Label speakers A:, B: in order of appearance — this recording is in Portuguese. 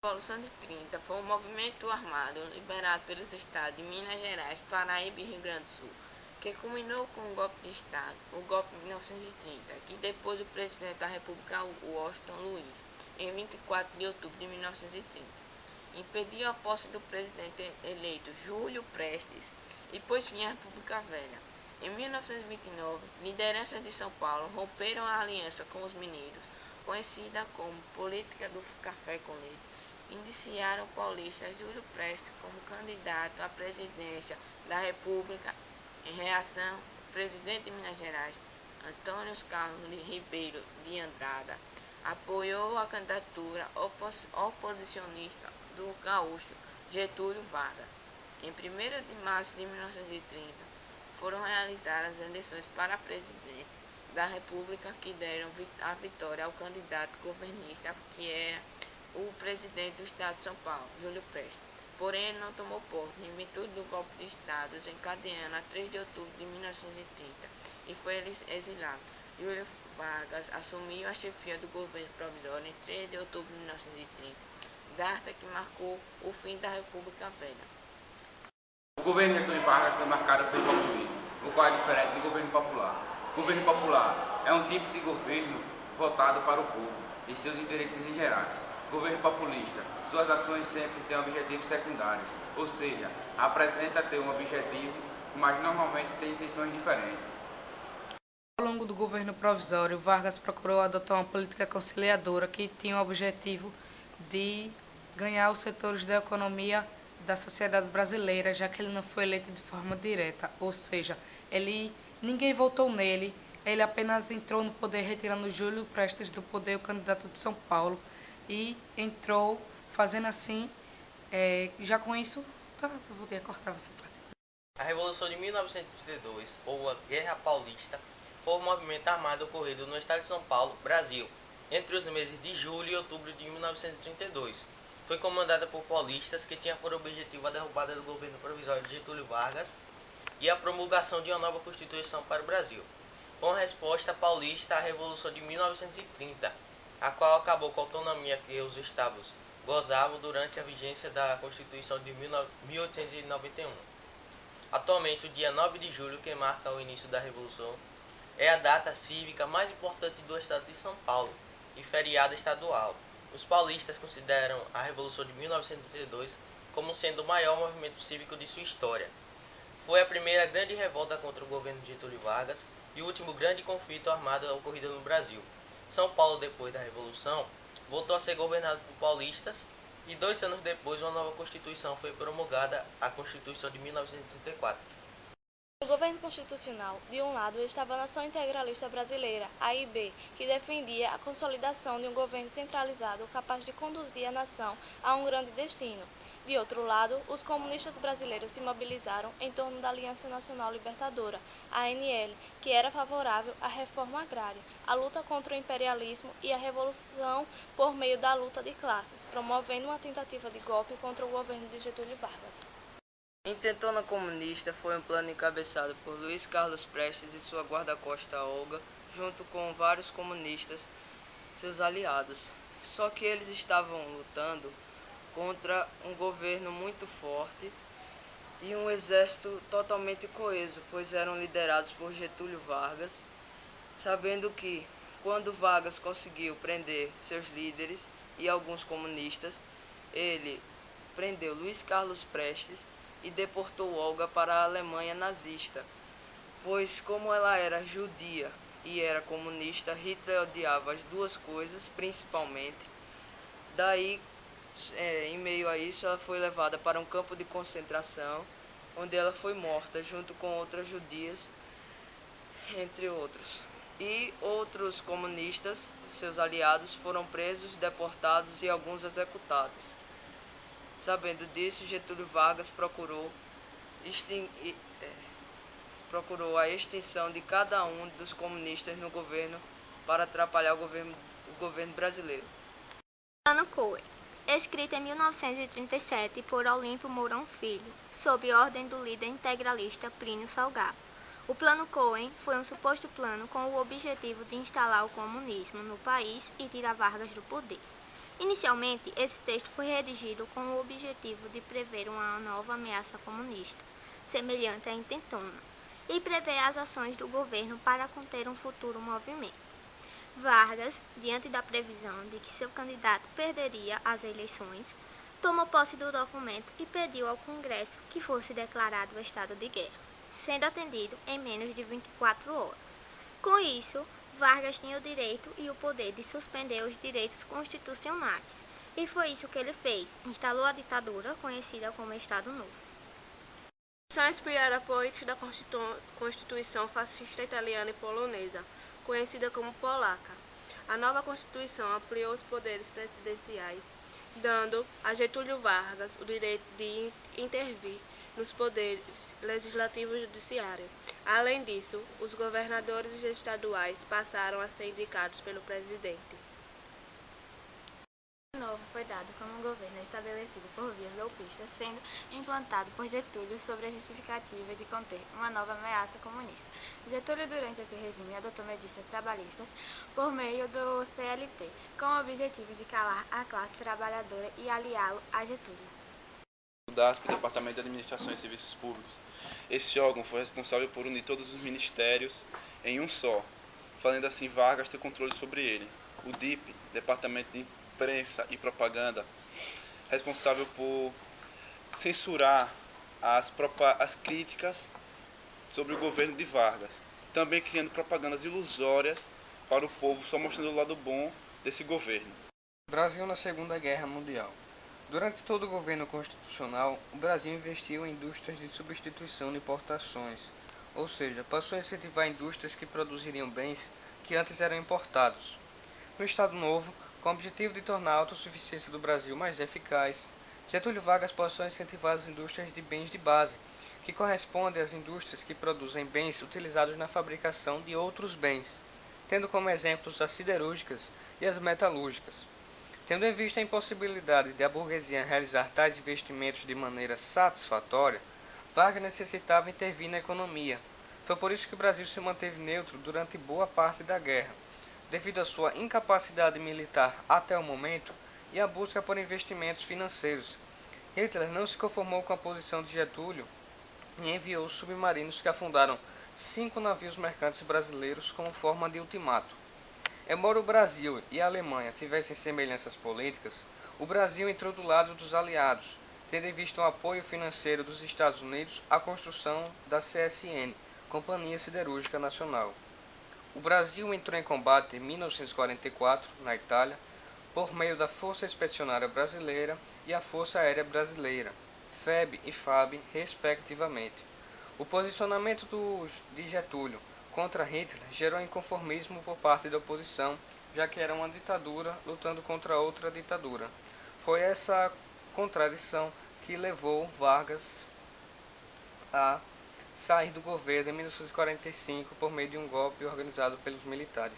A: A Revolução de 30 foi um movimento armado liderado pelos estados de Minas Gerais, Paraíba e Rio Grande do Sul, que culminou com o golpe de Estado, o golpe de 1930, que depois o presidente da República, Washington Luiz, em 24 de outubro de 1930, impediu a posse do presidente eleito Júlio Prestes e pôs fim à República Velha. Em 1929, lideranças de São Paulo romperam a aliança com os mineiros, conhecida como Política do Café com Leite. Indiciaram o paulista Júlio Prestes como candidato à presidência da República. Em reação, o presidente de Minas Gerais, Antônio Carlos Ribeiro de Andrada, apoiou a candidatura oposicionista do gaúcho Getúlio Vargas. Em 1º de março de 1930, foram realizadas as eleições para presidente da República que deram a vitória ao candidato governista, que era o presidente do Estado de São Paulo, Júlio Prestes. Porém, ele não tomou posse em virtude do golpe de Estado desencadeado a 3 de outubro de 1930 e foi exilado. Júlio Vargas assumiu a chefia do governo provisório em 3 de outubro de 1930, data que marcou o fim da República Velha.
B: O governo Getúlio Vargas foi marcado pelo populismo, o qual é diferente do governo popular. O governo popular é um tipo de governo voltado para o povo e seus interesses em gerais. Governo populista, suas ações sempre têm objetivos secundários, ou seja, apresenta ter um objetivo, mas normalmente tem intenções diferentes.
C: Ao longo do governo provisório, Vargas procurou adotar uma política conciliadora que tinha o objetivo de ganhar os setores da economia da sociedade brasileira, já que ele não foi eleito de forma direta, ou seja, ninguém votou nele, ele apenas entrou no poder retirando Júlio Prestes do poder, o candidato de São Paulo, e entrou fazendo assim, já com isso, eu vou ter que cortar essa parte.
D: A Revolução de 1932, ou a Guerra Paulista, foi um movimento armado ocorrido no estado de São Paulo, Brasil, entre os meses de julho e outubro de 1932. Foi comandada por paulistas que tinha por objetivo a derrubada do governo provisório de Getúlio Vargas e a promulgação de uma nova Constituição para o Brasil, com resposta paulista à Revolução de 1930, a qual acabou com a autonomia que os estados gozavam durante a vigência da Constituição de 1891. Atualmente, o dia 9 de julho, que marca o início da Revolução, é a data cívica mais importante do estado de São Paulo e feriado estadual. Os paulistas consideram a Revolução de 1932 como sendo o maior movimento cívico de sua história. Foi a primeira grande revolta contra o governo de Getúlio Vargas e o último grande conflito armado ocorrido no Brasil. São Paulo, depois da Revolução, voltou a ser governado por paulistas e 2 anos depois uma nova Constituição foi promulgada, a Constituição de 1934.
E: No governo constitucional, de um lado estava a Nação Integralista Brasileira, AIB, que defendia a consolidação de um governo centralizado capaz de conduzir a nação a um grande destino. De outro lado, os comunistas brasileiros se mobilizaram em torno da Aliança Nacional Libertadora, ANL, que era favorável à reforma agrária, à luta contra o imperialismo e à revolução por meio da luta de classes, promovendo uma tentativa de golpe contra o governo de Getúlio Vargas.
A: Intentona Comunista foi um plano encabeçado por Luiz Carlos Prestes e sua guarda-costa Olga, junto com vários comunistas, seus aliados. Só que eles estavam lutando contra um governo muito forte e um exército totalmente coeso, pois eram liderados por Getúlio Vargas, sabendo que, quando Vargas conseguiu prender seus líderes e alguns comunistas, ele prendeu Luiz Carlos Prestes e deportou Olga para a Alemanha nazista, pois como ela era judia e era comunista, Hitler odiava as duas coisas principalmente. Daí, em meio a isso, ela foi levada para um campo de concentração, onde ela foi morta junto com outras judias, entre outros. E outros comunistas, seus aliados, foram presos, deportados e alguns executados. Sabendo disso, Getúlio Vargas procurou a extinção de cada um dos comunistas no governo para atrapalhar o governo brasileiro.
F: Plano Cohen, escrito em 1937 por Olímpio Mourão Filho, sob ordem do líder integralista Plínio Salgado. O Plano Cohen foi um suposto plano com o objetivo de instalar o comunismo no país e tirar Vargas do poder. Inicialmente, esse texto foi redigido com o objetivo de prever uma nova ameaça comunista, semelhante à intentona, e prever as ações do governo para conter um futuro movimento. Vargas, diante da previsão de que seu candidato perderia as eleições, tomou posse do documento e pediu ao Congresso que fosse declarado o estado de guerra, sendo atendido em menos de 24 horas. Com isso, Vargas tinha o direito e o poder de suspender os direitos constitucionais, e foi isso que ele fez, instalou a ditadura conhecida como Estado Novo.
G: São inspirada por itens da Constituição fascista italiana e polonesa, conhecida como polaca. A nova Constituição ampliou os poderes presidenciais, dando a Getúlio Vargas o direito de intervir nos poderes legislativo e judiciário. Além disso, os governadores estaduais passaram a ser indicados pelo presidente.
E: O novo foi dado como um governo estabelecido por vias golpistas, sendo implantado por Getúlio sobre a justificativa de conter uma nova ameaça comunista. Getúlio, durante esse regime, adotou medidas trabalhistas por meio do CLT, com o objetivo de calar a classe trabalhadora e aliá-lo a Getúlio.
H: O DASP, Departamento de Administração e Serviços Públicos. Esse órgão foi responsável por unir todos os ministérios em um só, fazendo assim Vargas ter controle sobre ele. O DIP, Departamento de Imprensa e Propaganda, responsável por censurar as críticas sobre o governo de Vargas, também criando propagandas ilusórias para o povo, só mostrando o lado bom desse governo.
I: Brasil na Segunda Guerra Mundial. Durante todo o governo constitucional, o Brasil investiu em indústrias de substituição de importações, ou seja, passou a incentivar indústrias que produziriam bens que antes eram importados. No Estado Novo, com o objetivo de tornar a autossuficiência do Brasil mais eficaz, Getúlio Vargas passou a incentivar as indústrias de bens de base, que correspondem às indústrias que produzem bens utilizados na fabricação de outros bens, tendo como exemplos as siderúrgicas e as metalúrgicas. Tendo em vista a impossibilidade de a burguesia realizar tais investimentos de maneira satisfatória, Vargas necessitava intervir na economia. Foi por isso que o Brasil se manteve neutro durante boa parte da guerra, devido à sua incapacidade militar até o momento e à busca por investimentos financeiros. Hitler não se conformou com a posição de Getúlio e enviou submarinos que afundaram 5 navios mercantes brasileiros como forma de ultimato. Embora o Brasil e a Alemanha tivessem semelhanças políticas, o Brasil entrou do lado dos aliados, tendo em vista o apoio financeiro dos Estados Unidos à construção da CSN, Companhia Siderúrgica Nacional. O Brasil entrou em combate em 1944, na Itália, por meio da Força Expedicionária Brasileira e a Força Aérea Brasileira, FEB e FAB, respectivamente. O posicionamento de Getúlio contra Hitler gerou inconformismo por parte da oposição, já que era uma ditadura lutando contra outra ditadura. Foi essa contradição que levou Vargas a sair do governo em 1945 por meio de um golpe organizado pelos militares.